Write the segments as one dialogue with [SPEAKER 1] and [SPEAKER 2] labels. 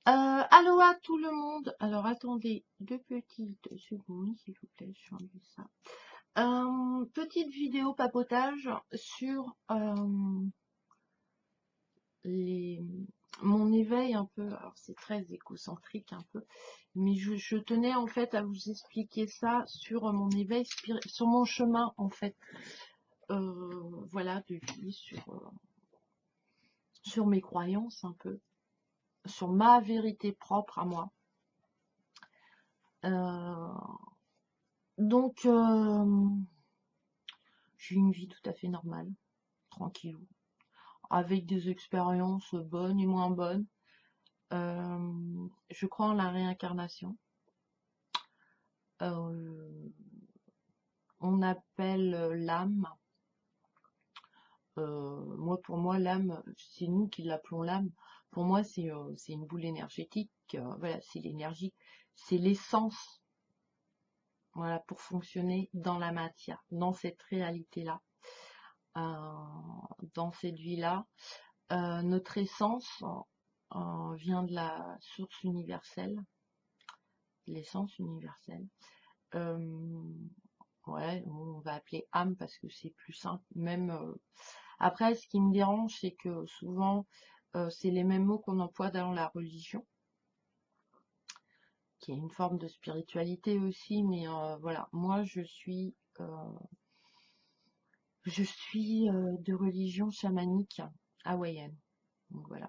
[SPEAKER 1] Aloha tout le monde. Alors attendez deux petites secondes, s'il vous plaît, je change ça. Petite vidéo papotage sur les, mon éveil un peu. Alors c'est très égocentrique un peu, mais je tenais en fait à vous expliquer ça sur mon éveil, sur mon chemin en fait. Voilà, de vie, sur mes croyances un peu, sur ma vérité propre à moi. Euh, donc, j'ai une vie tout à fait normale, tranquille, avec des expériences bonnes et moins bonnes. Je crois en la réincarnation. Euh, on appelle l'âme. Pour moi, l'âme, c'est nous qui l'appelons l'âme. Pour moi, c'est une boule énergétique. Voilà, c'est l'énergie, c'est l'essence. Voilà, pour fonctionner dans la matière, dans cette réalité-là, dans cette vie-là. Notre essence vient de la source universelle, l'essence universelle. Ouais, on va appeler âme parce que c'est plus simple. Même après, ce qui me dérange, c'est que souvent, c'est les mêmes mots qu'on emploie dans la religion, qui est une forme de spiritualité aussi. Mais voilà, moi, je suis de religion chamanique hawaïenne. Donc voilà.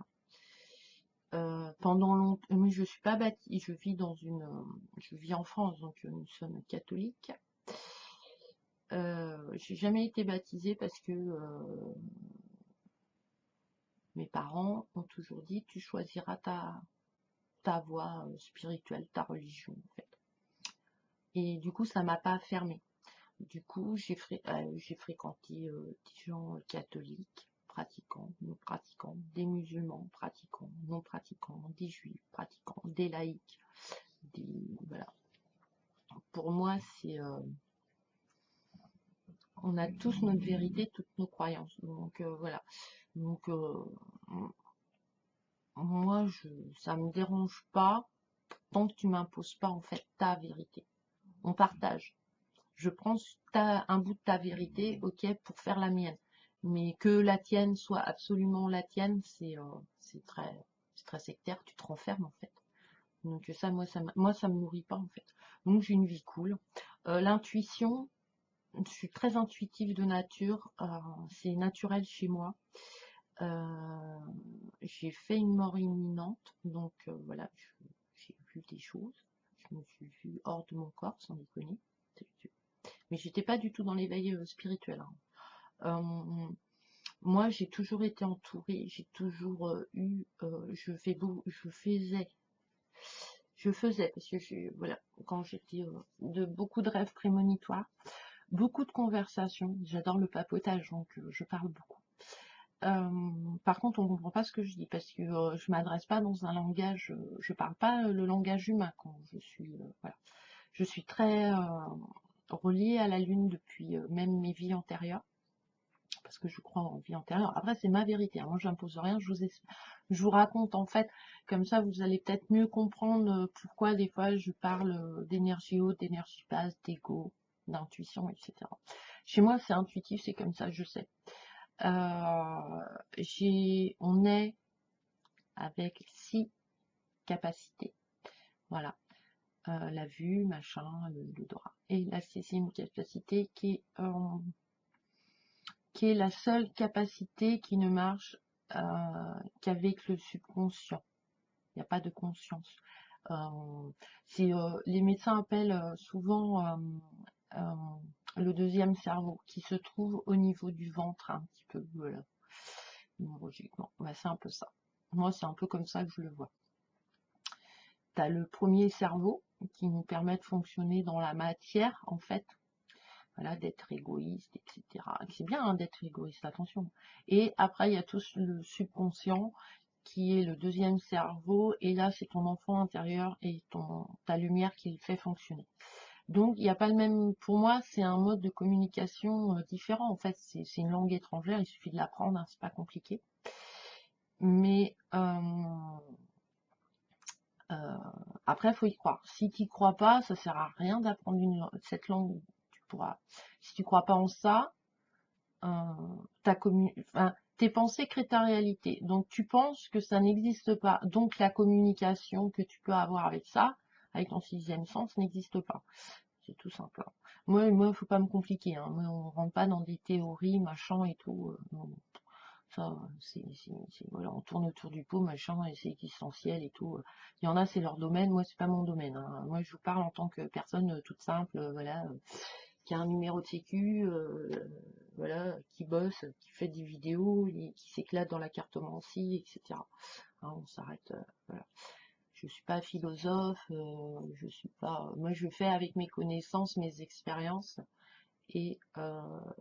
[SPEAKER 1] Pendant longtemps, mais je suis pas baptisée, je vis en France, donc nous sommes catholiques. J'ai jamais été baptisée parce que mes parents ont toujours dit tu choisiras ta voie spirituelle, ta religion en fait. Et du coup, ça m'a pas fermée. Du coup, j'ai fréquenté des gens catholiques, pratiquants, non pratiquants, des musulmans pratiquants, non pratiquants, des juifs pratiquants, des laïcs, voilà. Pour moi, on a tous notre vérité, toutes nos croyances. Donc voilà. Donc moi, ça me dérange pas tant que tu m'imposes pas en fait ta vérité. On partage. Je prends un bout de ta vérité, ok, pour faire la mienne. Mais que la tienne soit absolument la tienne, c'est très sectaire. Tu te renfermes en fait. Donc ça, ça me nourrit pas en fait. Donc j'ai une vie cool. L'intuition, je suis très intuitive de nature, c'est naturel chez moi. J'ai fait une mort imminente, donc voilà, j'ai vu des choses. Je me suis vue hors de mon corps, sans déconner. Mais j'étais pas du tout dans l'éveil spirituel, hein. Moi, j'ai toujours été entourée, j'ai toujours je faisais, parce que voilà, quand j'étais de beaucoup de rêves prémonitoires. Beaucoup de conversations. J'adore le papotage, donc je parle beaucoup. Par contre, on ne comprend pas ce que je dis parce que je m'adresse pas dans un langage. Je parle pas le langage humain quand je suis. Voilà. Je suis très reliée à la lune depuis même mes vies antérieures parce que je crois en vie antérieure. Après, c'est ma vérité, hein. Moi, j'impose rien. Je vous raconte en fait. Comme ça, vous allez peut-être mieux comprendre pourquoi des fois je parle d'énergie haute, d'énergie basse, d'ego, d'intuition, etc. Chez moi, c'est intuitif, c'est comme ça, je sais. On est avec 6 capacités. Voilà. La vue, machin, l'odorat. Et la 6e capacité qui est la seule capacité qui ne marche qu'avec le subconscient. Il n'y a pas de conscience. Les médecins appellent souvent le 2e cerveau, qui se trouve au niveau du ventre, un petit peu, voilà, neurologiquement. Ouais, c'est un peu ça. Moi, c'est un peu comme ça que je le vois. Tu as le premier cerveau qui nous permet de fonctionner dans la matière, en fait. Voilà, d'être égoïste, etc. C'est bien hein, d'être égoïste, attention. Et après, il y a tout le subconscient qui est le 2e cerveau. Et là, c'est ton enfant intérieur et ta lumière qui le fait fonctionner. Donc, il n'y a pas le même. Pour moi, c'est un mode de communication différent. En fait, c'est une langue étrangère. Il suffit de l'apprendre, hein, c'est pas compliqué. Mais Euh, Après, il faut y croire. Si tu n'y crois pas, ça sert à rien d'apprendre cette langue. Tu pourras. Si tu ne crois pas en ça, enfin, tes pensées créent ta réalité. Donc tu penses que ça n'existe pas. Donc la communication que tu peux avoir avec ça, avec ton sixième sens, n'existe pas. C'est tout simple. Moi, faut pas me compliquer. Hein. Moi, on rentre pas dans des théories, machin et tout. Non. Ça, voilà, on tourne autour du pot, machin, et c'est existentiel et tout. Il y en a, c'est leur domaine. Moi, c'est pas mon domaine. Hein. Moi, je vous parle en tant que personne toute simple, voilà, qui a un numéro de sécu, voilà, qui bosse, qui fait des vidéos, qui s'éclate dans la cartomancie, etc. Hein, on s'arrête. Voilà. Je suis pas philosophe, je suis pas. Moi, je fais avec mes connaissances, mes expériences, et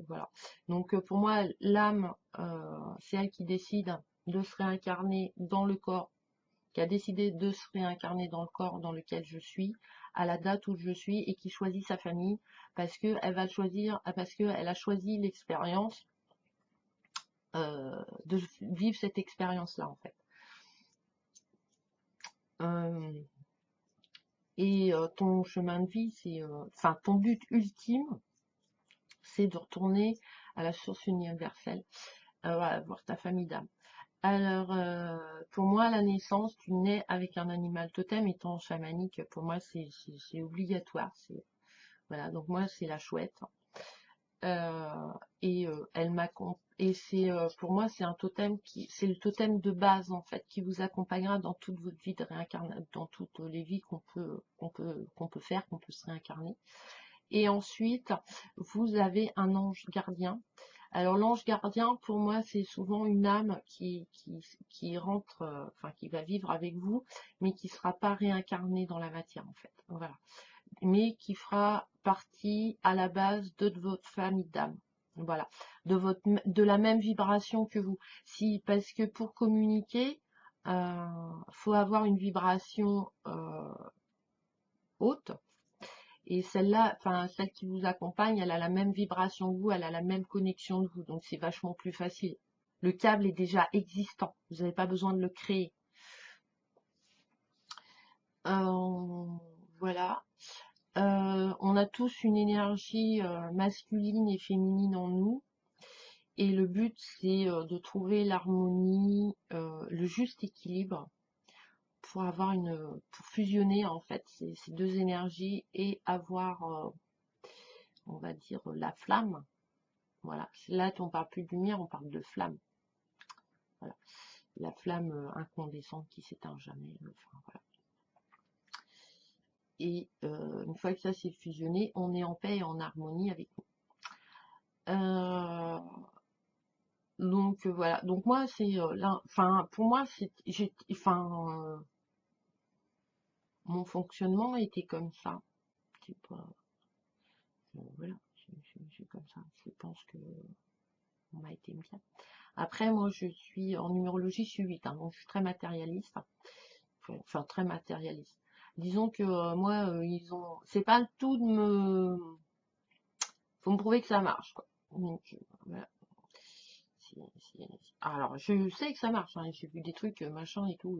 [SPEAKER 1] voilà. Donc, pour moi, l'âme, c'est elle qui décide de se réincarner dans le corps, qui a décidé de se réincarner dans le corps dans lequel je suis, à la date où je suis, et qui choisit sa famille parce que elle va choisir, parce qu'elle a choisi l'expérience de vivre cette expérience-là en fait. Euh, et ton chemin de vie, c'est, enfin, ton but ultime, c'est de retourner à la source universelle, voilà, voir ta famille d'âme. Alors, pour moi, à la naissance, tu nais avec un animal totem étant chamanique. Pour moi, c'est obligatoire. Voilà, donc moi, c'est la chouette. Et elle m'accompagne. Et c'est pour moi, c'est un totem c'est le totem de base en fait, qui vous accompagnera dans toute votre vie de réincarnation, dans toutes les vies qu'on peut faire, qu'on peut se réincarner. Et ensuite, vous avez un ange gardien. Alors l'ange gardien, pour moi, c'est souvent une âme qui rentre, enfin qui va vivre avec vous, mais qui ne sera pas réincarnée dans la matière en fait. Voilà. Mais qui fera partie à la base de votre famille d'âme. Voilà. De la même vibration que vous. Parce que pour communiquer, faut avoir une vibration haute. Et celle-là, enfin celle qui vous accompagne, elle a la même vibration que vous, elle a la même connexion de vous, donc c'est vachement plus facile. Le câble est déjà existant, vous n'avez pas besoin de le créer. Euh, voilà. On a tous une énergie masculine et féminine en nous, et le but c'est de trouver l'harmonie, le juste équilibre pour avoir pour fusionner en fait ces deux énergies et avoir, on va dire, la flamme. Voilà, là on parle plus de lumière, on parle de flamme. Voilà, la flamme incandescente qui s'éteint jamais. Enfin, voilà. Et une fois que ça s'est fusionné, on est en paix et en harmonie avec nous. Donc voilà. Donc moi c'est enfin pour moi mon fonctionnement était comme ça. C'est pas voilà, c'est comme ça. Je pense que on m'a été bien. Après moi je suis en numérologie, je suis 8, hein, donc je suis très matérialiste. Enfin très matérialiste. Disons que moi, c'est pas le tout de faut me prouver que ça marche, quoi. Donc, voilà. Alors, je sais que ça marche, hein. J'ai vu des trucs, machin et tout.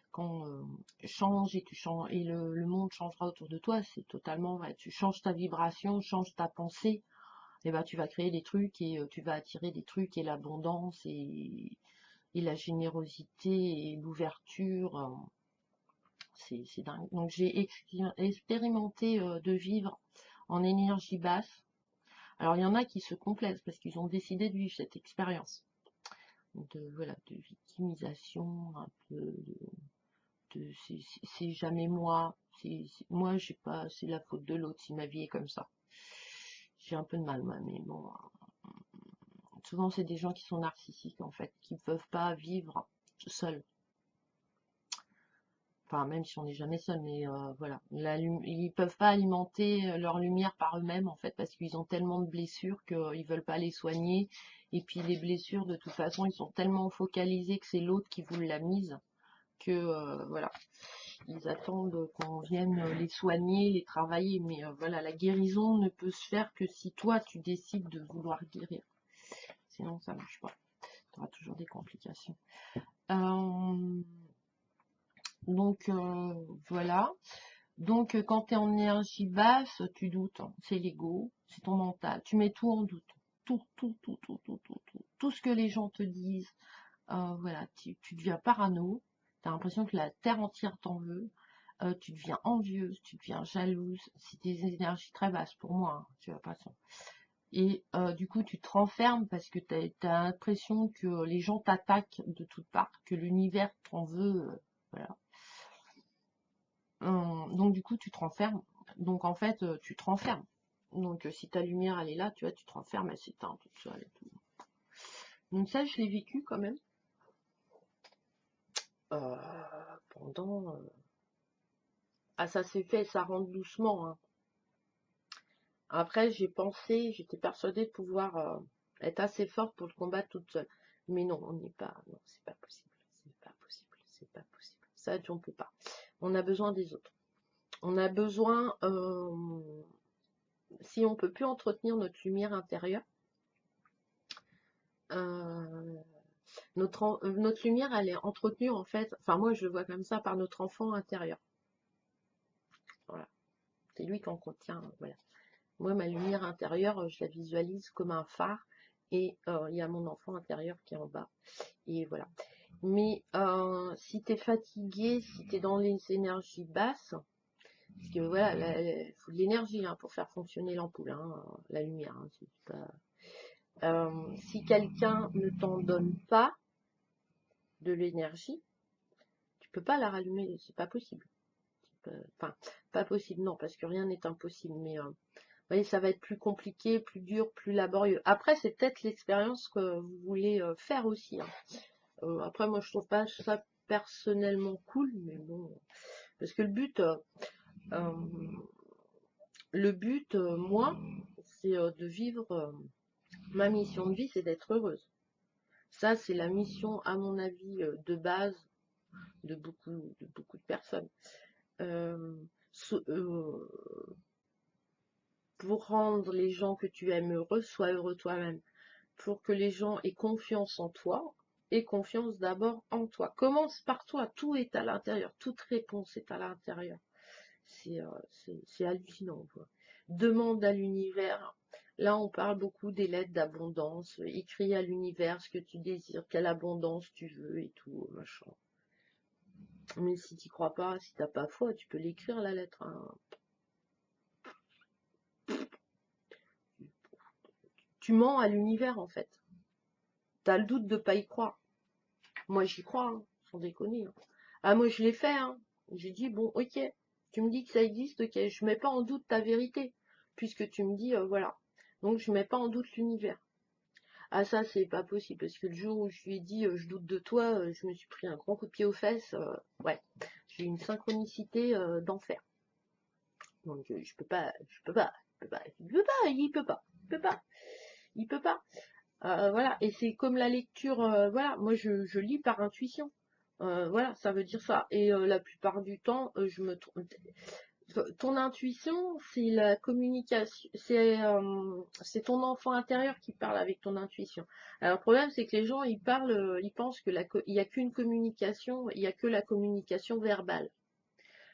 [SPEAKER 1] Quand change et tu changes, et le monde changera autour de toi, c'est totalement vrai. Tu changes ta vibration, changes ta pensée, et ben tu vas créer des trucs et tu vas attirer des trucs et l'abondance et la générosité et l'ouverture. C'est dingue. Donc j'ai expérimenté de vivre en énergie basse. Alors il y en a qui se complaisent parce qu'ils ont décidé de vivre cette expérience voilà, de victimisation, un peu c'est jamais moi, moi j'ai pas, c'est la faute de l'autre si ma vie est comme ça. J'ai un peu de mal moi, mais bon, souvent c'est des gens qui sont narcissiques en fait, qui ne peuvent pas vivre seuls. Enfin, même si on n'est jamais seul, mais voilà. Ils peuvent pas alimenter leur lumière par eux-mêmes, en fait, parce qu'ils ont tellement de blessures qu'ils veulent pas les soigner. Et puis les blessures, de toute façon, ils sont tellement focalisés que c'est l'autre qui vous l'a mise, que voilà. Ils attendent qu'on vienne les soigner, les travailler. Mais voilà, la guérison ne peut se faire que si toi, tu décides de vouloir guérir. Sinon, ça marche pas. Tu auras toujours des complications. Donc, voilà. Donc, quand tu es en énergie basse, tu doutes, hein. C'est l'ego, c'est ton mental. Tu mets tout en doute. Tout, tout, tout, tout, tout, tout, tout. Tout ce que les gens te disent. Voilà, tu deviens parano. Tu as l'impression que la terre entière t'en veut. Tu deviens envieuse, tu deviens jalouse. C'est des énergies très basses pour moi, hein, tu vois pas ça. Et du coup, tu te renfermes parce que tu as l'impression que les gens t'attaquent de toutes parts, que l'univers t'en veut. Voilà. Donc du coup, tu te renfermes. Donc en fait, tu te renfermes. Donc si ta lumière, elle est là, tu vois, tu te renfermes, elle s'éteint toute seule et tout. Donc ça, je l'ai vécu quand même. Euh, pendant... Ah, ça s'est fait, ça rentre doucement, hein. Après, j'ai pensé, j'étais persuadée de pouvoir être assez forte pour le combattre toute seule. Mais non, on n'est pas... Non, c'est pas possible. C'est pas possible. C'est pas possible. Ça, on peut pas. On a besoin des autres. On a besoin... si on peut plus entretenir notre lumière intérieure, notre lumière, elle est entretenue en fait, enfin moi je le vois comme ça, par notre enfant intérieur. Voilà, c'est lui qui en contient. Voilà. Moi, ma lumière intérieure, je la visualise comme un phare et il y a mon enfant intérieur qui est en bas. Et voilà. Mais si tu es fatigué, si tu es dans les énergies basses, parce que voilà, il faut de l'énergie hein, pour faire fonctionner l'ampoule, hein, la lumière. Hein, si quelqu'un ne t'en donne pas de l'énergie, tu peux pas la rallumer, c'est pas possible. Enfin, pas possible, non, parce que rien n'est impossible, mais vous voyez, ça va être plus compliqué, plus dur, plus laborieux. Après, c'est peut-être l'expérience que vous voulez faire aussi, hein. Après, moi, je trouve pas ça personnellement cool, mais bon, parce que le but, moi, c'est de vivre, ma mission de vie, c'est d'être heureuse. Ça, c'est la mission, à mon avis, de base de beaucoup de personnes. Euh, pour rendre les gens que tu aimes heureux, sois heureux toi-même. Pour que les gens aient confiance en toi, aie confiance d'abord en toi. Commence par toi, tout est à l'intérieur, toute réponse est à l'intérieur. C'est hallucinant, quoi. Demande à l'univers. Là, on parle beaucoup des lettres d'abondance. Écris à l'univers ce que tu désires, quelle abondance tu veux et tout, machin. Mais si tu crois pas, si t'as pas foi, tu peux l'écrire la lettre, hein. Tu mens à l'univers en fait. T'as le doute de pas y croire. Moi j'y crois, hein, sans déconner, hein. Ah moi je l'ai fait, hein. J'ai dit bon ok, tu me dis que ça existe, ok, je mets pas en doute ta vérité, puisque tu me dis voilà. Donc je mets pas en doute l'univers. Ah ça c'est pas possible, parce que le jour où je lui ai dit je doute de toi, je me suis pris un grand coup de pied aux fesses, ouais. J'ai une synchronicité d'enfer. Donc je peux pas, je peux pas, je peux pas, il peut pas, il peut pas, il peut pas, il peut pas. Voilà, et c'est comme la lecture, voilà, moi je lis par intuition. Voilà, ça veut dire ça. Et la plupart du temps, je me trompe. Ton intuition, c'est la communication, c'est ton enfant intérieur qui parle avec ton intuition. Alors le problème, c'est que les gens, ils parlent, ils pensent que il y a qu'une communication, il y a que la communication verbale.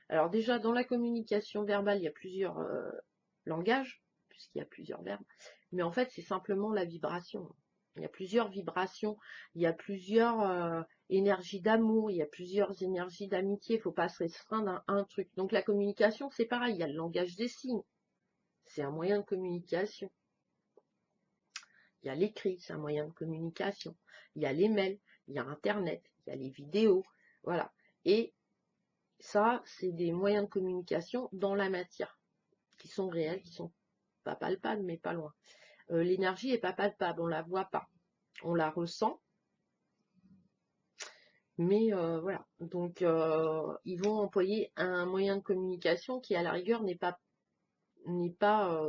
[SPEAKER 1] Alors déjà, dans la communication verbale, il y a plusieurs langages, puisqu'il y a plusieurs verbes, mais en fait, c'est simplement la vibration. Il y a plusieurs vibrations, il y a plusieurs énergies d'amour, il y a plusieurs énergies d'amitié, il ne faut pas se restreindre à un truc. Donc la communication, c'est pareil, il y a le langage des signes, c'est un moyen de communication. Il y a l'écrit, c'est un moyen de communication. Il y a les mails, il y a Internet, il y a les vidéos, voilà. Et ça, c'est des moyens de communication dans la matière, qui sont réels, qui sont pas palpables, mais pas loin. L'énergie est pas palpable, on la voit pas, on la ressent, mais voilà. Donc, ils vont employer un moyen de communication qui, à la rigueur, n'est pas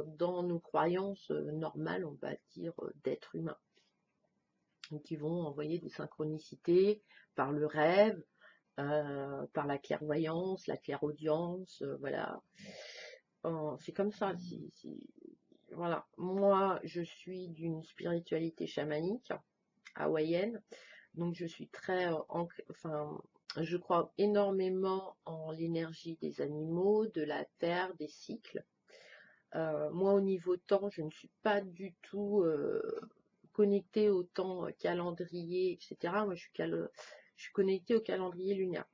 [SPEAKER 1] dans nos croyances normales, on va dire, d'être humain. Donc, ils vont envoyer des synchronicités par le rêve, par la clairvoyance, la clairaudience, voilà. C'est comme ça. Voilà. Moi, je suis d'une spiritualité chamanique hawaïenne, donc je suis très, enfin, Je crois énormément en l'énergie des animaux, de la terre, des cycles. Moi, au niveau temps, je ne suis pas du tout connectée au temps calendrier, etc. Moi, je suis connectée au calendrier lunaire.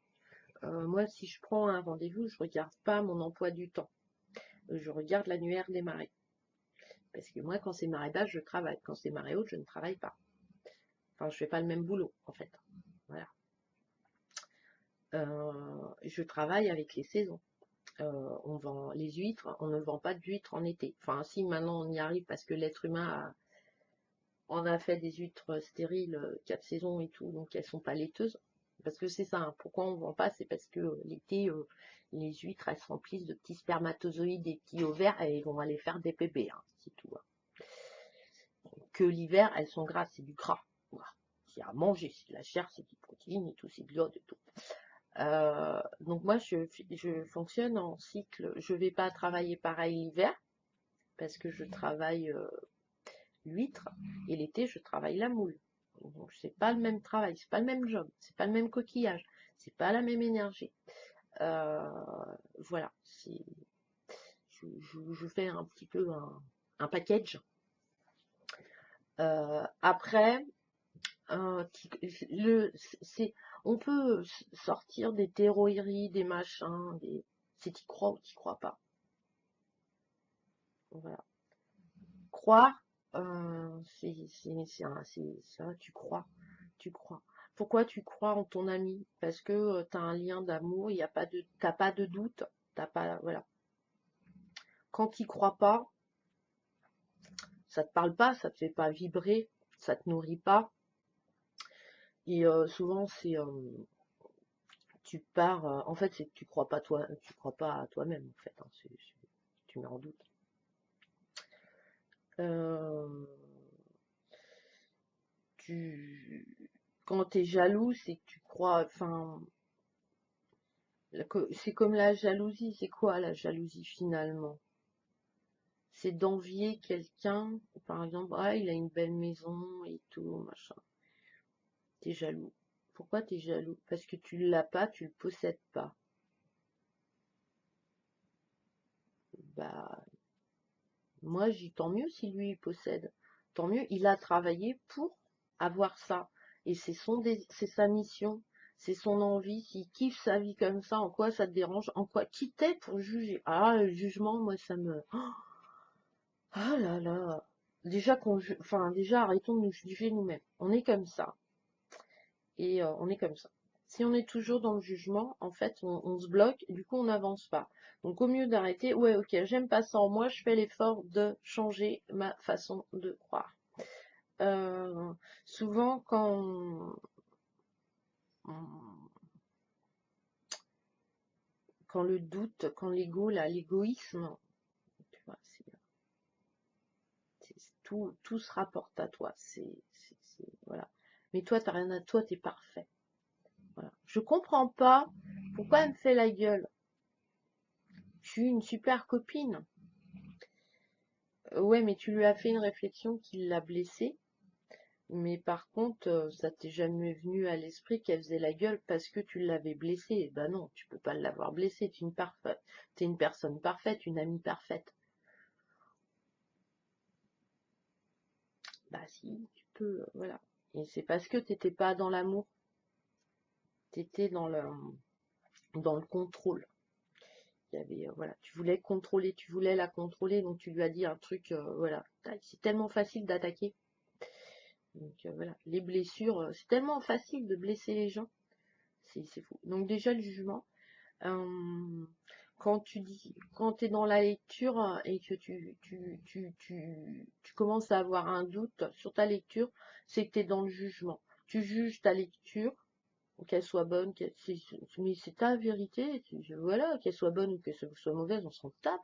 [SPEAKER 1] Moi, si je prends un rendez-vous, je ne regarde pas mon emploi du temps. Je regarde l'annuaire des marées. Parce que moi, quand c'est marée basse, je travaille. Quand c'est marée haute, je ne travaille pas. Enfin, je fais pas le même boulot, en fait. Voilà. Je travaille avec les saisons. On vend les huîtres, on ne vend pas d'huîtres en été. Enfin, si maintenant on y arrive parce que l'être humain on a fait des huîtres stériles 4 saisons et tout, donc elles sont pas laiteuses. Parce que c'est ça, hein. Pourquoi on ne vend pas? C'est parce que l'été, les huîtres, elles se remplissent de petits spermatozoïdes et petits ovaires et ils vont aller faire des bébés, hein, c'est tout. Hein. Que l'hiver, elles sont grasses, c'est du gras. Voilà. C'est à manger, c'est de la chair, c'est des protéines et tout, c'est de l'eau et tout. Donc moi, je fonctionne en cycle. Je ne vais pas travailler pareil l'hiver parce que je travaille l'huître et l'été, je travaille la moule. Donc c'est pas le même travail, c'est pas le même job, c'est pas le même coquillage, c'est pas la même énergie. Voilà, je fais un petit peu un package. Après, on peut sortir des terroiries, des machins, c'est t'y crois ou t'y crois pas. Voilà. Croire, ça, tu crois, tu crois. Pourquoi tu crois en ton ami? Parce que tu as un lien d'amour, il y a pas de, t'as pas de doute, t'as pas, voilà. Quand tu crois pas, ça te parle pas, ça te fait pas vibrer, ça te nourrit pas. Et souvent tu pars, en fait c'est que tu crois pas toi, tu crois pas à toi-même en fait. Hein, tu mets en doute. Euh, quand tu es jaloux, c'est que tu crois, enfin, c'est comme la jalousie. C'est quoi la jalousie finalement? C'est d'envier quelqu'un, par exemple, ah, il a une belle maison et tout, machin. T'es jaloux. Pourquoi t'es jaloux? Parce que tu l'as pas, tu le possèdes pas. Bah, moi, j'ai tant mieux si lui il possède. Tant mieux, il a travaillé pour avoir ça. Et c'est sa mission, c'est son envie. S'il kiffe sa vie comme ça, en quoi ça te dérange? En quoi? Qui t'es pour juger? Ah, le jugement, moi, ça me. Ah là là. Déjà, arrêtons de nous juger nous-mêmes. On est comme ça. Et on est comme ça. Si on est toujours dans le jugement, en fait, on se bloque, et du coup, on n'avance pas. Donc, au mieux d'arrêter, ouais, ok, j'aime pas ça en moi, je fais l'effort de changer ma façon de croire. Euh, Souvent, quand le doute, quand l'égoïsme, tu vois, tout se rapporte à toi. Voilà. Mais toi, t'as rien à toi, t'es parfait. Voilà. Je comprends pas pourquoi elle me fait la gueule. Je suis une super copine. Ouais, mais tu lui as fait une réflexion qui l'a blessée. Mais par contre, ça t'est jamais venu à l'esprit qu'elle faisait la gueule parce que tu l'avais blessée. Bah non, tu peux pas l'avoir blessée. T'es une personne parfaite, une amie parfaite. Bah si, tu peux, voilà. Et c'est parce que t'étais pas dans l'amour, t'étais dans le contrôle. Il y avait, voilà, tu voulais contrôler, tu voulais la contrôler, donc tu lui as dit un truc, voilà. C'est tellement facile d'attaquer. Donc voilà, les blessures, c'est tellement facile de blesser les gens. C'est fou. Donc déjà le jugement. Euh, quand tu es dans la lecture et que tu commences à avoir un doute sur ta lecture, c'est que tu es dans le jugement. Tu juges ta lecture, qu'elle soit bonne, mais c'est ta vérité. Voilà, qu'elle soit bonne ou qu'elle soit mauvaise, on s'en tape.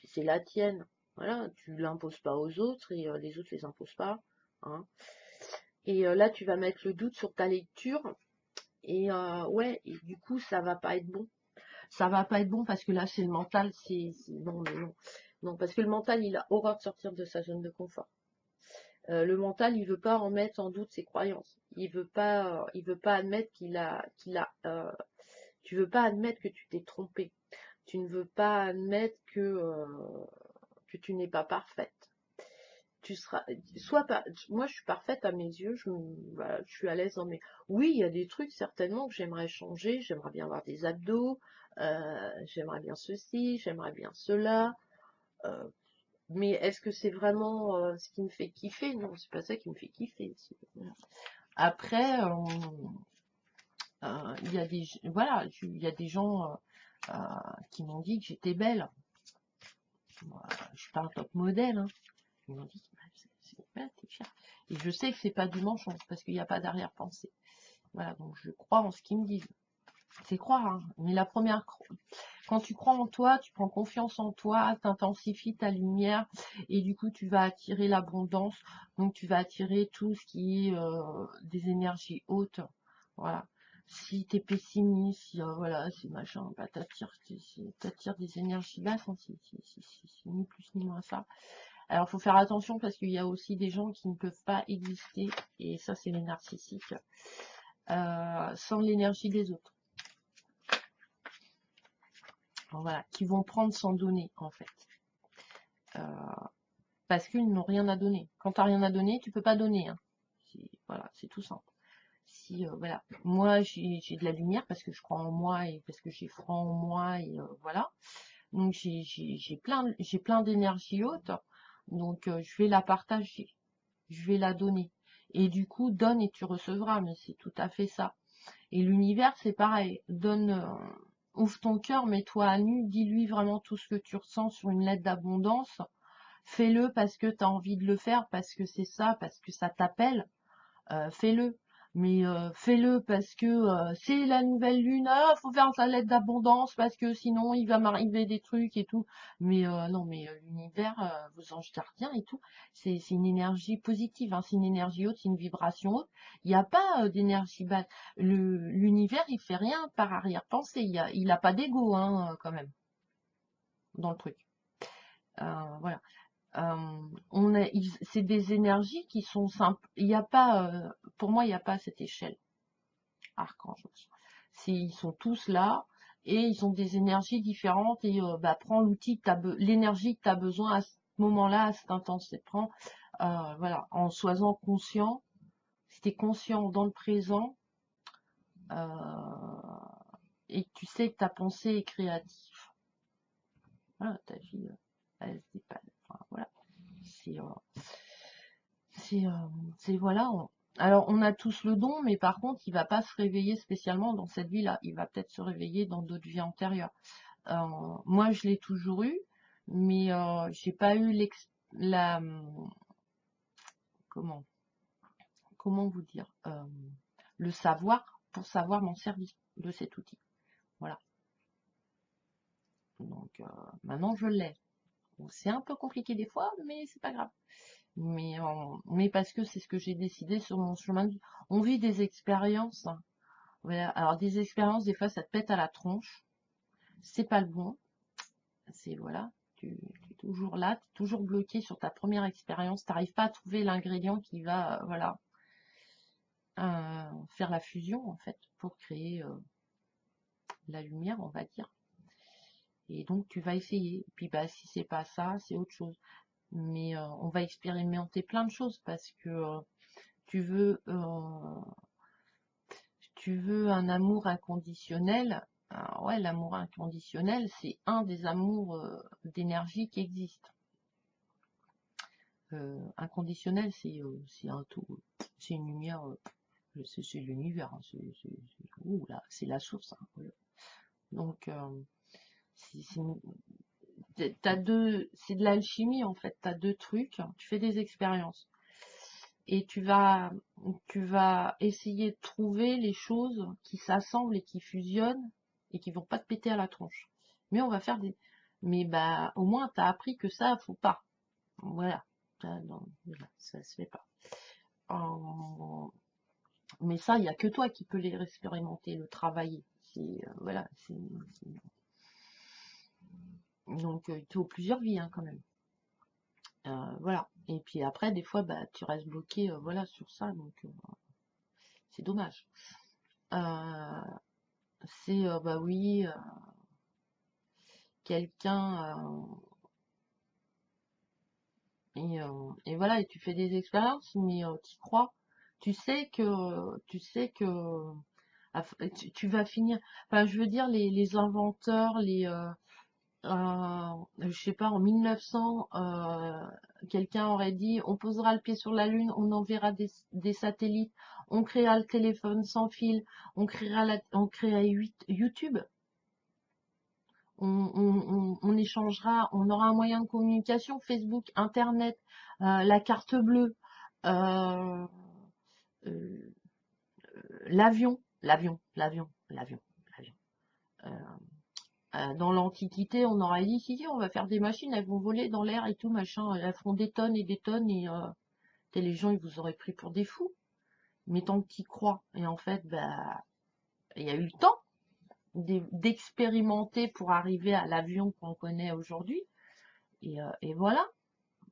[SPEAKER 1] C'est la tienne. Voilà, tu l'imposes pas aux autres et les autres les imposent pas. Hein. Et là, tu vas mettre le doute sur ta lecture et ouais, et du coup, ça va pas être bon. Ça va pas être bon parce que là, c'est le mental, non, mais non. Non, parce que le mental, il a horreur de sortir de sa zone de confort. Le mental, il veut pas en mettre en doute ses croyances. Il veut pas admettre tu veux pas admettre que tu t'es trompé. Tu ne veux pas admettre que tu n'es pas parfaite. Tu seras, soit pas, moi je suis parfaite à mes yeux, voilà, je suis à l'aise dans mes. Oui, il y a des trucs certainement que j'aimerais changer. J'aimerais bien avoir des abdos, j'aimerais bien ceci, j'aimerais bien cela. euh, mais est-ce que c'est vraiment ce qui me fait kiffer? Non, c'est pas ça qui me fait kiffer. Après, il y a voilà, il y a des gens qui m'ont dit que j'étais belle. Moi, je suis pas un top modèle, hein. Ils m'ont dit, ouais, t'es fière. Et je sais que c'est pas du mensonge parce qu'il n'y a pas d'arrière-pensée. Voilà, donc je crois en ce qu'ils me disent. C'est croire, hein. Mais quand tu crois en toi, tu prends confiance en toi, tu intensifies ta lumière et du coup tu vas attirer l'abondance. Donc tu vas attirer tout ce qui est des énergies hautes. Voilà. Si tu es pessimiste, si, voilà, c'est machin, bah, t'attires des énergies basses, hein, c'est ni plus ni moins ça. Alors, il faut faire attention parce qu'il y a aussi des gens qui ne peuvent pas exister, et ça, c'est les narcissiques, sans l'énergie des autres. Voilà, qui vont prendre sans donner, en fait. Parce qu'ils n'ont rien à donner. Quand tu n'as rien à donner, tu peux pas donner. Hein. Voilà, c'est tout simple. Si, voilà, moi, j'ai de la lumière parce que je crois en moi et parce que j'ai foi en moi, et voilà. Donc, j'ai plein d'énergie haute. Donc, je vais la partager. Je vais la donner. Et du coup, donne et tu recevras, mais c'est tout à fait ça. Et l'univers, c'est pareil. Ouvre ton cœur, mets-toi à nu, dis-lui vraiment tout ce que tu ressens sur une lettre d'abondance. Fais-le parce que tu as envie de le faire, parce que c'est ça, parce que ça t'appelle. Fais-le. Mais fais-le parce que c'est la nouvelle lune, ah, faut faire sa lettre d'abondance parce que sinon il va m'arriver des trucs et tout. Mais non, mais l'univers, vos anges gardiens et tout, c'est une énergie positive, hein, c'est une énergie haute, c'est une vibration haute. Il n'y a pas d'énergie basse. L'univers, il fait rien par arrière-pensée. Il a pas d'ego, hein, quand même, dans le truc. Voilà. C'est des énergies qui sont simples. Il n'y a pas, pour moi, il n'y a pas cette échelle archange. Ils sont tous là et ils ont des énergies différentes et prends l'énergie que tu as besoin à ce moment-là, à cet instant. Prends, voilà, en soisant conscient. Si tu es conscient dans le présent et que tu sais que ta pensée est créative, voilà, ta vie, elle se dépanne. Enfin, voilà. C'est voilà. Alors, on a tous le don, mais par contre, il va pas se réveiller spécialement dans cette vie-là. Il va peut-être se réveiller dans d'autres vies antérieures. Moi, je l'ai toujours eu, mais j'ai pas eu la comment vous dire le savoir pour savoir m'en servir de cet outil. Voilà. Donc maintenant, je l'ai. Bon, c'est un peu compliqué des fois, mais c'est pas grave. Mais parce que c'est ce que j'ai décidé sur mon chemin de vie. On vit des expériences. Hein. Voilà. Alors des expériences, des fois, ça te pète à la tronche. C'est pas le bon. C'est voilà. Tu es toujours là, tu es toujours bloqué sur ta première expérience. Tu n'arrives pas à trouver l'ingrédient qui va, voilà, faire la fusion en fait pour créer la lumière, on va dire. Et donc tu vas essayer. Et puis bah si c'est pas ça, c'est autre chose. Mais on va expérimenter plein de choses parce que tu veux un amour inconditionnel. Alors, ouais, l'amour inconditionnel, c'est un des amours d'énergie qui existent. Inconditionnel, c'est un tout, c'est une lumière, c'est l'univers, hein, c'est la source. Hein, voilà. Donc, c'est de l'alchimie en fait. T'as deux trucs, tu fais des expériences et tu vas essayer de trouver les choses qui s'assemblent et qui fusionnent et qui vont pas te péter à la tronche. Mais on va faire mais bah au moins t'as appris que ça faut pas. Voilà. Non, voilà, ça se fait pas. Mais ça, il n'y a que toi qui peux les expérimenter, le travailler. Voilà. Donc, il faut plusieurs vies hein, quand même. Voilà. Et puis après, des fois, bah, tu restes bloqué, voilà, sur ça, donc c'est dommage. Euh, c'est, bah oui, quelqu'un, et voilà, et tu fais des expériences, mais tu crois, tu sais que, tu vas finir, enfin, je veux dire, les inventeurs, je sais pas, en 1900, quelqu'un aurait dit, on posera le pied sur la Lune, on enverra des satellites, on créera le téléphone sans fil, on créera YouTube, on échangera, on aura un moyen de communication, Facebook, Internet, la carte bleue, euh, euh, l'avion. Euh, dans l'Antiquité, on aurait dit, si, si, on va faire des machines, elles vont voler dans l'air et tout, machin, elles feront des tonnes et des tonnes, et les gens, ils vous auraient pris pour des fous. Mais tant que tu y crois, et en fait, bah, il y a eu le temps d'expérimenter pour arriver à l'avion qu'on connaît aujourd'hui, et voilà.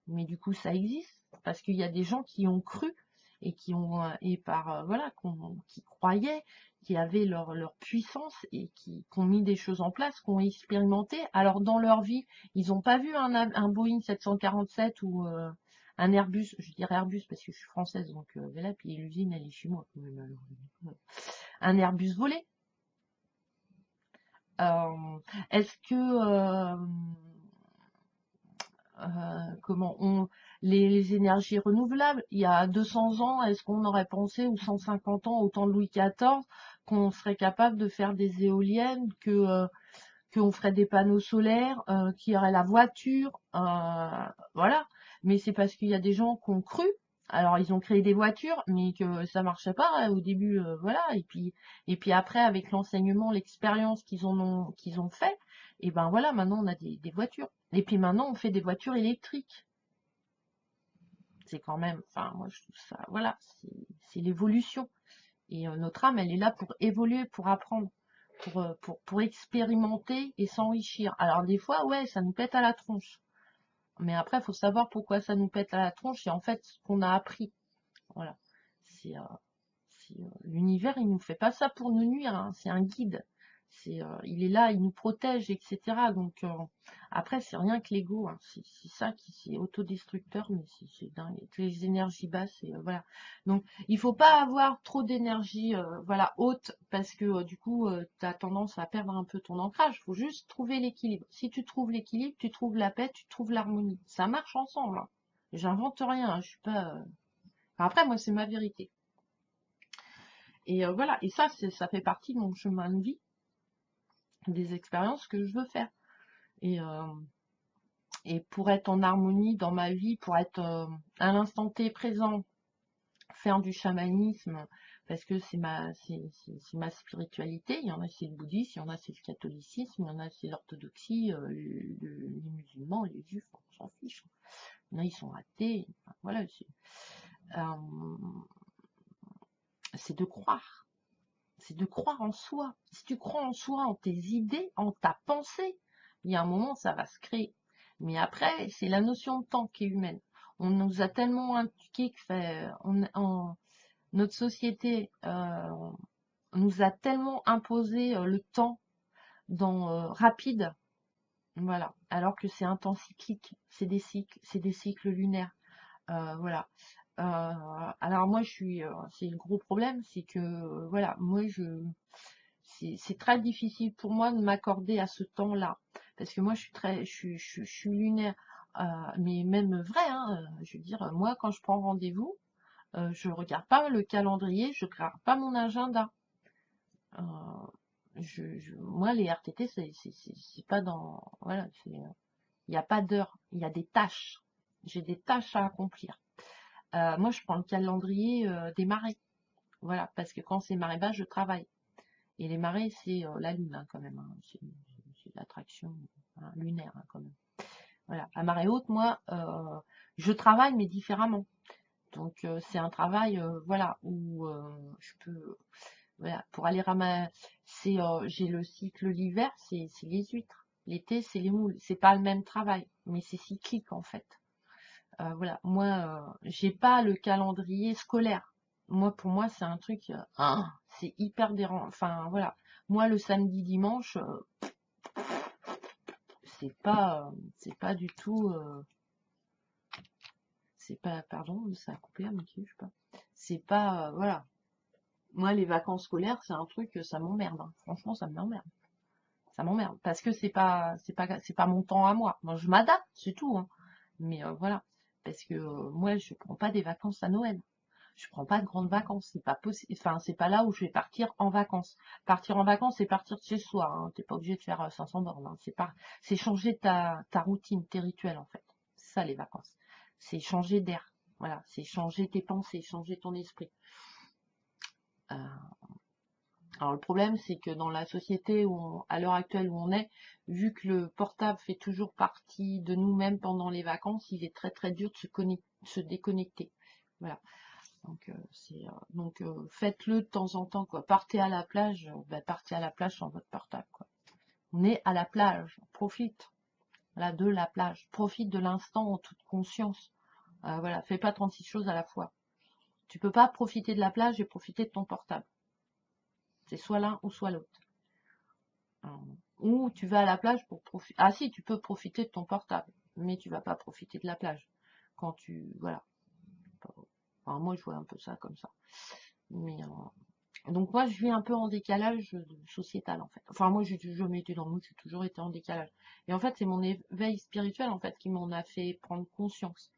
[SPEAKER 1] Mais du coup, ça existe, parce qu'il y a des gens qui ont cru, et qui ont, voilà, qui croyaient, qui avaient leur puissance, et qui ont mis des choses en place, qui ont expérimenté. Alors, dans leur vie, ils n'ont pas vu un Boeing 747 ou un Airbus, je dirais Airbus parce que je suis française, donc voilà, puis l'usine, elle est chez moi, quand même, alors, un Airbus volé. Euh, Est-ce que comment les énergies renouvelables, il y a 200 ans, est-ce qu'on aurait pensé, ou 150 ans, au temps de Louis XIV, qu'on serait capable de faire des éoliennes, qu'on ferait des panneaux solaires, qu'il y aurait la voiture, voilà. Mais c'est parce qu'il y a des gens qui ont cru. Alors ils ont créé des voitures, mais que ça marchait pas hein, au début, voilà. Et puis après, avec l'enseignement, l'expérience qu'ils ont fait, et ben voilà, maintenant on a des voitures. Et puis maintenant on fait des voitures électriques. C'est quand même, enfin moi je trouve ça, voilà, c'est l'évolution. Et notre âme, elle est là pour évoluer, pour apprendre, pour expérimenter et s'enrichir. Alors des fois, ouais, ça nous pète à la tronche. Mais après, il faut savoir pourquoi ça nous pète à la tronche et en fait, ce qu'on a appris. Voilà. L'univers, il nous fait pas ça pour nous nuire, hein. C'est un guide. Il est là, il nous protège, etc. Donc après, c'est rien que l'ego, hein. C'est ça qui c'est autodestructeur, mais c'est dingue. Toutes les énergies basses, et voilà. Donc il faut pas avoir trop d'énergie, voilà, haute, parce que du coup, tu as tendance à perdre un peu ton ancrage. Il faut juste trouver l'équilibre. Si tu trouves l'équilibre, tu trouves la paix, tu trouves l'harmonie. Ça marche ensemble, hein. J'invente rien, hein. Je suis pas. Enfin, après, moi, c'est ma vérité. Et voilà, et ça fait partie de mon chemin de vie, des expériences que je veux faire. Et, euh, et pour être en harmonie dans ma vie, pour être à l'instant T présent, faire du chamanisme, parce que c'est ma spiritualité. Il y en a c'est le bouddhisme, il y en a c'est le catholicisme, il y en a c'est l'orthodoxie, les musulmans, les juifs, on s'en fiche. Il y en a ils sont athées. Enfin, voilà, c'est de croire. C'est de croire en soi. Si tu crois en soi, en tes idées, en ta pensée, il y a un moment, ça va se créer. Mais après, c'est la notion de temps qui est humaine. On nous a tellement inculqué que notre société nous a tellement imposé le temps rapide, voilà. Alors que c'est un temps cyclique, c'est des cycles lunaires, voilà. Alors moi, c'est le gros problème, c'est que voilà, moi c'est très difficile pour moi de m'accorder à ce temps-là, parce que moi je suis lunaire, mais même vrai, hein, je veux dire, moi quand je prends rendez-vous, je regarde pas le calendrier, je regarde pas mon agenda. Euh, moi les RTT c'est pas dans, voilà, il n'y a pas d'heure, il y a des tâches, j'ai des tâches à accomplir. Moi je prends le calendrier des marées, voilà, parce que quand c'est marée basse je travaille. Et les marées, c'est la Lune, hein, quand même, hein. C'est l'attraction hein, lunaire, hein, quand même. Voilà. À marée haute, moi, je travaille, mais différemment. Donc, c'est un travail, voilà, où je peux, voilà, pour aller ramasser, j'ai le cycle l'hiver, c'est les huîtres. L'été, c'est les moules. C'est pas le même travail, mais c'est cyclique, en fait. Voilà, moi, j'ai pas le calendrier scolaire. Moi, pour moi, c'est un truc, c'est hyper dérangeant. Enfin, voilà. Moi, le samedi, dimanche, c'est pas du tout, c'est pas, pardon, ça a coupé à moitié, je sais pas. C'est pas, voilà. Moi, les vacances scolaires, c'est un truc, ça m'emmerde, hein. Franchement, ça m'emmerde. Ça m'emmerde. Parce que c'est pas mon temps à moi. Moi, je m'adapte, c'est tout, hein. Mais voilà. Parce que moi, je prends pas des vacances à Noël. Je prends pas de grandes vacances. C'est pas possible. Enfin, c'est pas là où je vais partir en vacances. Partir en vacances, c'est partir de chez soi, hein. T'es pas obligé de faire 500 bornes, hein. C'est changer ta routine, tes rituels, en fait. C'est ça, les vacances. C'est changer d'air. Voilà. C'est changer tes pensées, changer ton esprit. Euh, Alors le problème, c'est que dans la société à l'heure actuelle où on est, vu que le portable fait toujours partie de nous-mêmes pendant les vacances, il est très très dur de se déconnecter. Voilà. Donc faites-le de temps en temps, quoi. Partez à la plage, partez à la plage sans votre portable, quoi. On est à la plage, profite, voilà, de la plage, profite de l'instant en toute conscience. Voilà, fais pas 36 choses à la fois. Tu peux pas profiter de la plage et profiter de ton portable. C'est soit l'un ou soit l'autre. Ou tu vas à la plage pour profiter. Ah si, tu peux profiter de ton portable, mais tu vas pas profiter de la plage. Quand tu... Voilà. Enfin, moi, je vois un peu ça comme ça. Mais, donc moi, je vis un peu en décalage sociétal, en fait. Enfin, moi, j'ai jamais été dans le mood, j'ai toujours été en décalage. Et en fait, c'est mon éveil spirituel, en fait, qui m'en a fait prendre conscience.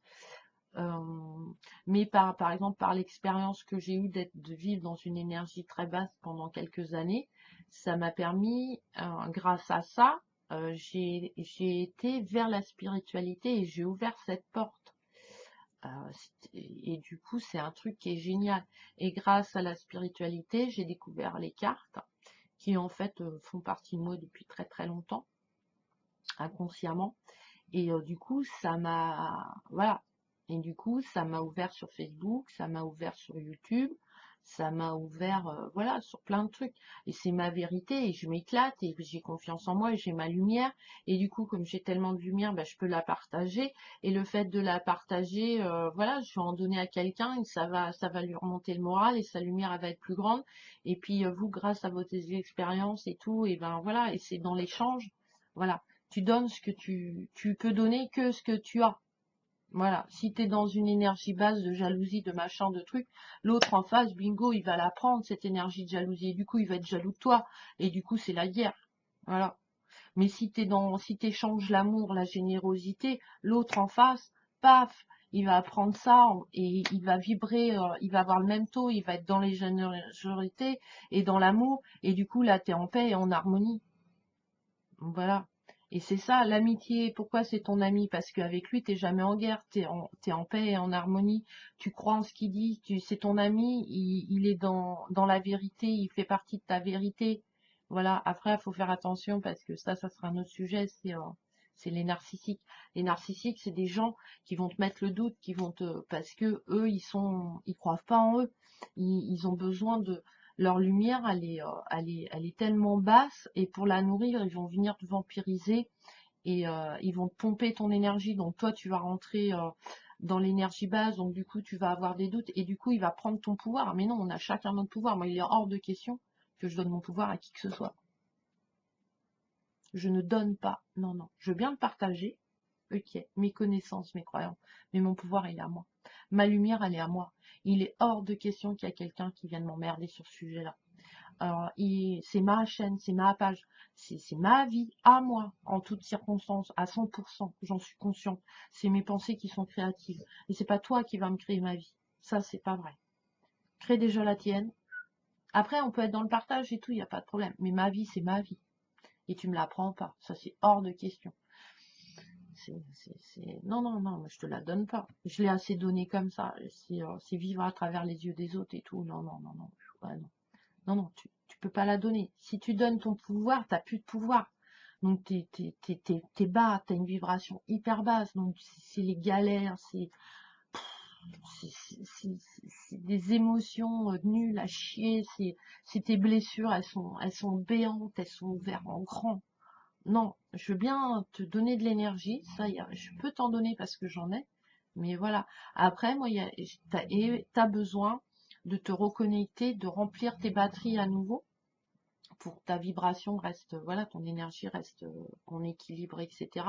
[SPEAKER 1] Mais par exemple, par l'expérience que j'ai eue de vivre dans une énergie très basse pendant quelques années, ça m'a permis, grâce à ça, j'ai été vers la spiritualité et j'ai ouvert cette porte. Et du coup, c'est un truc qui est génial. Et grâce à la spiritualité, j'ai découvert les cartes qui en fait font partie de moi depuis très très longtemps, inconsciemment. Et du coup, ça m'a, voilà. Et du coup, ça m'a ouvert sur Facebook, ça m'a ouvert sur YouTube, ça m'a ouvert, voilà, sur plein de trucs. Et c'est ma vérité et je m'éclate et j'ai confiance en moi et j'ai ma lumière. Et du coup, comme j'ai tellement de lumière, je peux la partager. Et le fait de la partager, voilà, je vais en donner à quelqu'un et ça va lui remonter le moral et sa lumière, elle va être plus grande. Et puis, vous, grâce à vos expériences et tout, et ben voilà, et c'est dans l'échange, voilà. Tu donnes ce que tu peux donner que ce que tu as. Voilà. Si tu es dans une énergie basse de jalousie, de machin, de trucs, l'autre en face, bingo, il va la prendre, cette énergie de jalousie. Et du coup, il va être jaloux de toi. Et du coup, c'est la guerre. Voilà. Mais si t'échanges l'amour, la générosité, l'autre en face, paf, il va apprendre ça et il va vibrer, il va avoir le même taux, il va être dans les générosités et dans l'amour. Et du coup, là, tu es en paix et en harmonie. Voilà. Et c'est ça, l'amitié. Pourquoi c'est ton ami? Parce qu'avec lui, t'es jamais en guerre, t'es en paix et en harmonie. Tu crois en ce qu'il dit, c'est ton ami, il est dans la vérité, il fait partie de ta vérité. Voilà. Après, il faut faire attention parce que ça sera un autre sujet, c'est les narcissiques. Les narcissiques, c'est des gens qui vont te mettre le doute, parce que eux, ils croient pas en eux. Ils ont besoin de, leur lumière, elle est tellement basse, et pour la nourrir, ils vont venir te vampiriser, et ils vont te pomper ton énergie. Donc toi, tu vas rentrer dans l'énergie basse, donc du coup, tu vas avoir des doutes, et du coup, il va prendre ton pouvoir. Mais non, on a chacun notre pouvoir. Moi, il est hors de question que je donne mon pouvoir à qui que ce soit. Je ne donne pas. Non, non. Je veux bien le partager. Ok, mes connaissances, mes croyances. Mais mon pouvoir, il est à moi. Ma lumière, elle est à moi. Il est hors de question qu'il y a quelqu'un qui vienne m'emmerder sur ce sujet-là. Alors, c'est ma chaîne, c'est ma page, c'est ma vie à moi, en toutes circonstances, à 100%, j'en suis consciente. C'est mes pensées qui sont créatives. Et c'est pas toi qui vas me créer ma vie. Ça, c'est pas vrai. Crée déjà la tienne. Après, on peut être dans le partage et tout, il n'y a pas de problème. Mais ma vie, c'est ma vie. Et tu me la prends pas. Ça, c'est hors de question. Non, non, non, je te la donne pas. Je l'ai assez donné comme ça. C'est vivre à travers les yeux des autres et tout. Non, non, non, non. Ouais, non. Non, non, tu peux pas la donner. Si tu donnes ton pouvoir, t'as plus de pouvoir. Donc t'es bas, t'as une vibration hyper basse. Donc c'est les galères, c'est des émotions nulles à chier. C'est tes blessures, elles sont béantes, elles sont ouvertes en grand. Non, je veux bien te donner de l'énergie, je peux t'en donner parce que j'en ai, Mais voilà. Après, moi, t'as besoin de te reconnecter, de remplir tes batteries à nouveau pour que ta vibration reste, voilà, ton énergie reste en équilibre, etc.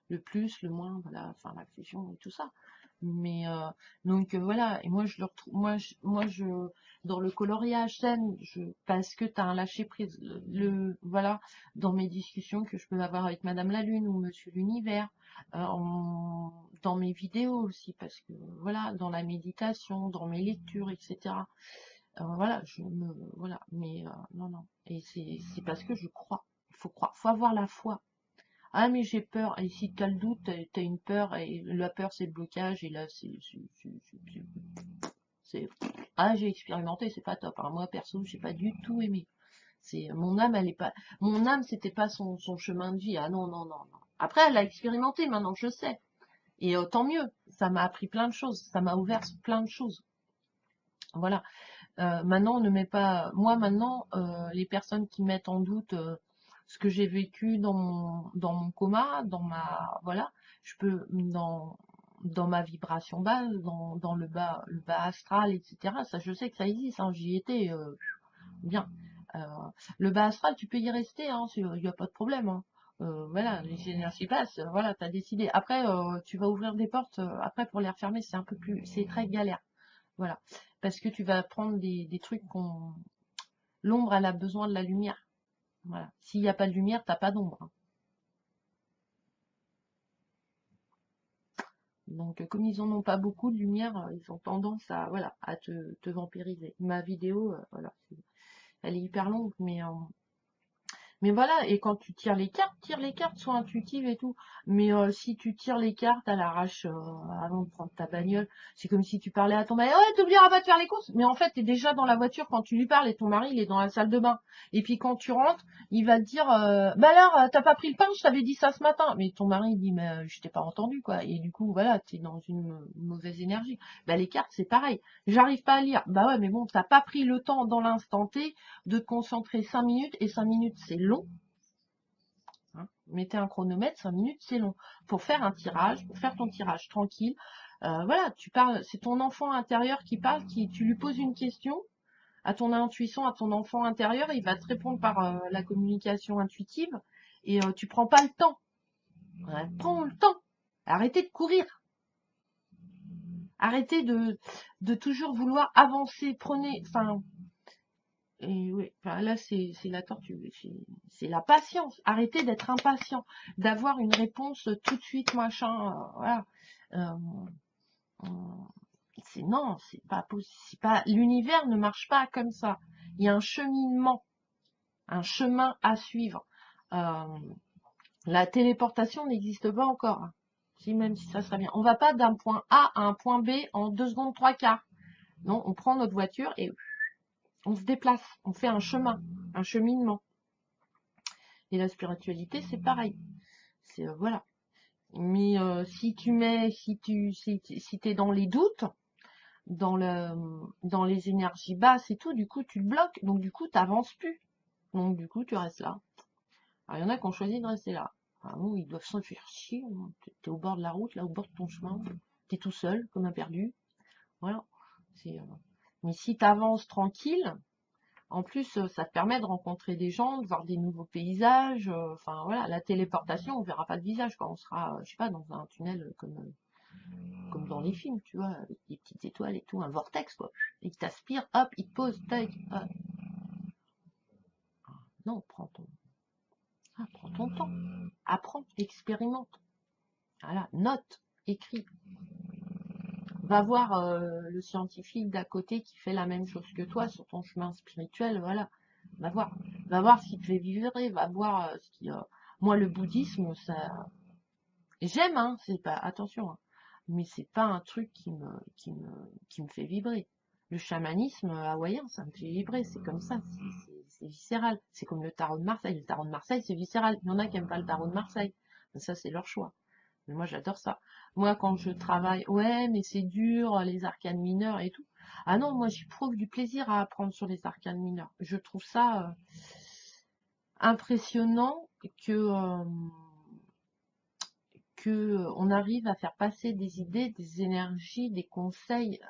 [SPEAKER 1] Le plus, le moins, voilà, enfin la fusion et tout ça. Mais donc voilà, et moi je le retrouve, moi je dans le coloriage scène, parce que tu as un lâcher prise, voilà, dans mes discussions que je peux avoir avec Madame la Lune ou Monsieur l'Univers, dans mes vidéos aussi, parce que voilà, dans la méditation, dans mes lectures, etc. Voilà, voilà, mais non, non. Et c'est parce que je crois. Il faut croire, faut avoir la foi. Ah, mais j'ai peur. Et si tu as le doute, tu as une peur, et la peur, c'est le blocage, et là, ah, j'ai expérimenté, c'est pas top. Alors, moi, perso, j'ai pas du tout aimé. Mon âme, elle est pas. Mon âme, c'était pas son chemin de vie. Ah non, non, non, non. Après, elle a expérimenté, maintenant, je sais. Et tant mieux. Ça m'a appris plein de choses. Ça m'a ouvert sur plein de choses. Voilà. Maintenant, on ne met pas. Moi, maintenant, les personnes qui mettent en doute ce que j'ai vécu dans mon coma, voilà, je peux dans ma vibration basse, dans le bas astral, etc. Ça, je sais que ça existe. Hein, j'y étais bien. Euh, le bas astral, tu peux y rester. Hein, il n'y a pas de problème. Hein. Voilà, les énergies passent. Voilà, t'as décidé. Après, tu vas ouvrir des portes. Après, pour les refermer, c'est un peu plus, c'est très galère. Voilà. Parce que tu vas prendre des trucs qu'on. L'ombre, elle a besoin de la lumière. Voilà. S'il n'y a pas de lumière, t'as pas d'ombre. Hein. Donc, comme ils en ont pas beaucoup de lumière, ils ont tendance à, voilà, à te vampiriser. Ma vidéo, voilà, elle est hyper longue, mais voilà, et quand tu tire les cartes, sois intuitive et tout. Mais si tu tires les cartes à l'arrache avant de prendre ta bagnole, c'est comme si tu parlais à ton mari, ouais, t'oublieras pas de faire les courses. Mais en fait, t'es déjà dans la voiture quand tu lui parles et ton mari, il est dans la salle de bain. Et puis quand tu rentres, il va te dire, bah alors, t'as pas pris le pain, je t'avais dit ça ce matin. Mais ton mari, il dit, mais je t'ai pas entendu, quoi. Et du coup, voilà, t'es dans une mauvaise énergie. Bah les cartes, c'est pareil. J'arrive pas à lire. Bah ouais, mais bon, t'as pas pris le temps dans l'instant T de te concentrer 5 minutes, et 5 minutes c'est long. Hein. Mettez un chronomètre, 5 minutes c'est long. Pour faire un tirage, pour faire ton tirage tranquille, voilà, tu parles, c'est ton enfant intérieur qui parle, tu lui poses une question à ton intuition, à ton enfant intérieur, il va te répondre par la communication intuitive, et tu prends pas le temps. Ouais, prends le temps. Arrêtez de courir. Arrêtez de toujours vouloir avancer. Prenez, enfin, et oui, enfin, là, c'est la tortue. C'est la patience. Arrêtez d'être impatient, d'avoir une réponse tout de suite, machin. Voilà. Euh, euh, non, c'est pas possible. L'univers ne marche pas comme ça. Il y a un cheminement, un chemin à suivre. Euh, la téléportation n'existe pas encore. Hein. Si, même si ça serait bien. On va pas d'un point A à un point B en 2 secondes 3 quarts. Non, on prend notre voiture et on se déplace. On fait un chemin, un cheminement. Et la spiritualité, c'est pareil. C'est voilà. Mais si t'es dans les doutes, dans les énergies basses et tout, du coup tu te bloques, donc du coup t'avances plus. Donc du coup tu restes là. Alors il y en a qui ont choisi de rester là. Ah, bon, ils doivent se faire chier. T'es au bord de la route, là au bord de ton chemin, t'es tout seul, comme un perdu. Voilà. Mais si t'avances tranquille, en plus, ça te permet de rencontrer des gens, de voir des nouveaux paysages. Enfin voilà, la téléportation, on verra pas de visage quand on sera, je sais pas, dans un tunnel comme dans les films, tu vois, avec des petites étoiles et tout, un vortex quoi. Il t'aspire, hop, il te pose, tac. Hop. Non, prends ton temps, apprends, expérimente. Voilà, note, écris. Va voir le scientifique d'à côté qui fait la même chose que toi sur ton chemin spirituel, voilà. Va voir ce qui te fait vibrer, va voir ce qui. Moi, le bouddhisme, ça, j'aime, hein, c'est pas, attention, hein, mais c'est pas un truc qui me fait vibrer. Le chamanisme hawaïen, ça me fait vibrer, c'est comme ça, c'est viscéral. C'est comme le tarot de Marseille. Le tarot de Marseille, c'est viscéral. Il y en a qui aiment pas le tarot de Marseille. Mais ça, c'est leur choix. Mais moi, j'adore ça. Moi, quand je travaille, ouais, mais c'est dur, les arcanes mineurs et tout. Ah non, moi, j'éprouve du plaisir à apprendre sur les arcanes mineurs. Je trouve ça impressionnant que on arrive à faire passer des idées, des énergies, des conseils,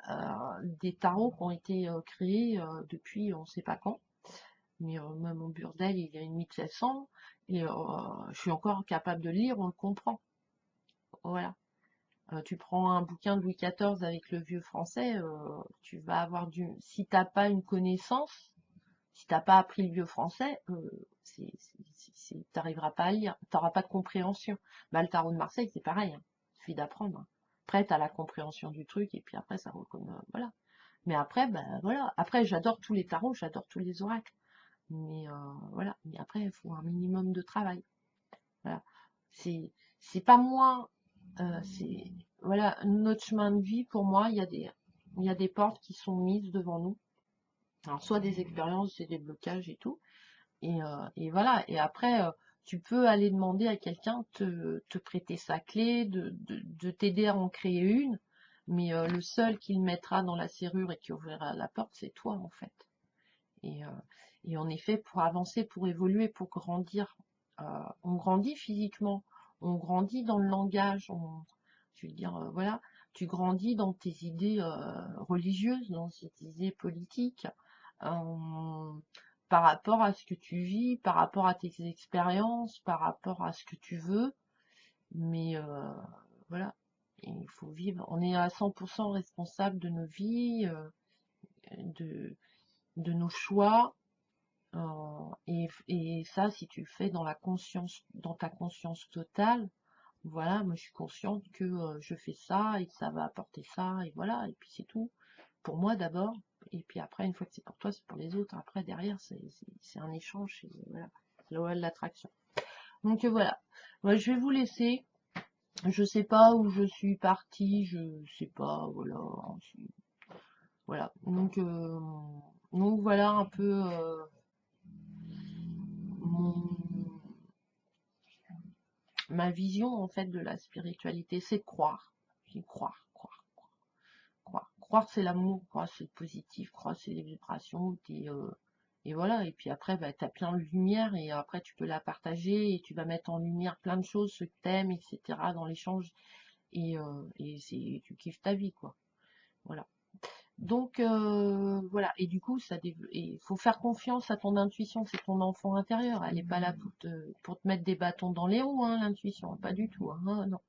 [SPEAKER 1] des tarots qui ont été créés depuis on ne sait pas quand. Mais même au Burdel, il y a une 1700, et je suis encore capable de lire, on le comprend. Voilà. Tu prends un bouquin de Louis XIV avec le vieux français, tu vas avoir si t'as pas une connaissance, si t'as pas appris le vieux français, t'arriveras pas à lire, t'auras pas de compréhension. Bah, le tarot de Marseille, c'est pareil, hein. Il suffit d'apprendre, hein. Après, t'as la compréhension du truc, et puis après, ça reconnaît, voilà. Mais après, bah, voilà. Après, j'adore tous les tarots, j'adore tous les oracles. Mais voilà. Mais après, il faut un minimum de travail. Voilà. C'est pas moi, c'est voilà, notre chemin de vie, pour moi, il y a des portes qui sont mises devant nous. Alors, soit des expériences, c'est des blocages et tout. Et voilà. Et après, tu peux aller demander à quelqu'un de te prêter sa clé, de t'aider à en créer une. Mais le seul qui le mettra dans la serrure et qui ouvrira la porte, c'est toi, en fait. Et, euh, et en effet, pour avancer, pour évoluer, pour grandir, on grandit physiquement, on grandit dans le langage, je veux dire, voilà, tu grandis dans tes idées religieuses, dans tes idées politiques, euh, par rapport à ce que tu vis, par rapport à tes expériences, par rapport à ce que tu veux. Mais voilà, il faut vivre. On est à 100% responsable de nos vies, de, de nos choix. Et ça, si tu le fais dans la conscience, dans ta conscience totale, voilà, moi je suis consciente que je fais ça et que ça va apporter ça, et voilà, et puis c'est tout. Pour moi d'abord, et puis après, une fois que c'est pour toi, c'est pour les autres. Après, derrière, c'est un échange, voilà, c'est la loi de l'attraction. Donc voilà, moi je vais vous laisser. Je sais pas où je suis partie, je sais pas, voilà, voilà. Donc voilà un peu mon ma vision en fait de la spiritualité, c'est de croire. C'est croire, croire, croire. Croire c'est l'amour, croire c'est le positif, croire c'est les vibrations, et voilà. Et puis après, bah, tu as plein de lumière et après tu peux la partager et tu vas mettre en lumière plein de choses, ce que t'aimes, etc. dans l'échange et tu kiffes ta vie, quoi. Voilà. Donc voilà, et du coup, il faut faire confiance à ton intuition, c'est ton enfant intérieur, elle n'est pas là pour te mettre des bâtons dans les roues, hein, l'intuition, pas du tout, hein, non.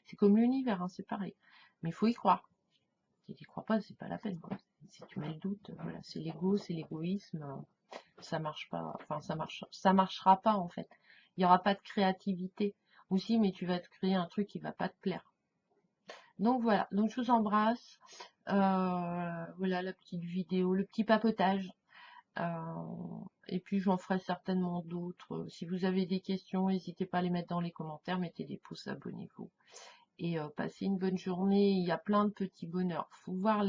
[SPEAKER 1] C'est comme l'univers, hein, c'est pareil. Mais il faut y croire. Si tu n'y crois pas, c'est pas la peine, quoi. Si tu mets le doute, voilà, c'est l'ego, c'est l'égoïsme, ça marche pas, enfin ça marchera pas en fait. Il n'y aura pas de créativité. Aussi, mais tu vas te créer un truc qui va pas te plaire. Donc voilà, donc je vous embrasse. Voilà la petite vidéo, le petit papotage. Et puis j'en ferai certainement d'autres. Si vous avez des questions, n'hésitez pas à les mettre dans les commentaires, mettez des pouces, abonnez-vous. Et passez une bonne journée. Il y a plein de petits bonheurs. Faut voir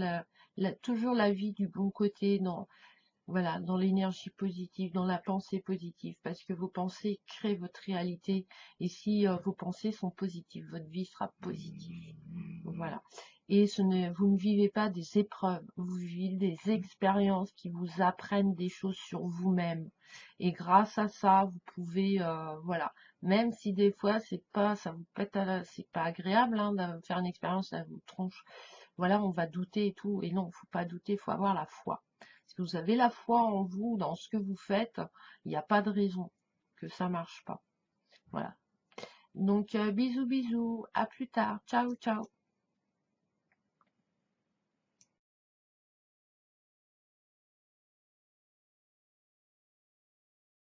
[SPEAKER 1] toujours la vie du bon côté, voilà, dans l'énergie positive, dans la pensée positive, parce que vos pensées créent votre réalité. Et si vos pensées sont positives, votre vie sera positive. Voilà. Et vous ne vivez pas des épreuves, vous vivez des expériences qui vous apprennent des choses sur vous-même. Et grâce à ça, vous pouvez, voilà, même si des fois ça vous pète c'est pas agréable hein, de faire une expérience, ça vous tronche. Voilà, on va douter et tout. Et non, faut pas douter, faut avoir la foi. Si vous avez la foi en vous, dans ce que vous faites, il n'y a pas de raison que ça marche pas. Voilà. Donc bisous bisous, à plus tard. Ciao ciao.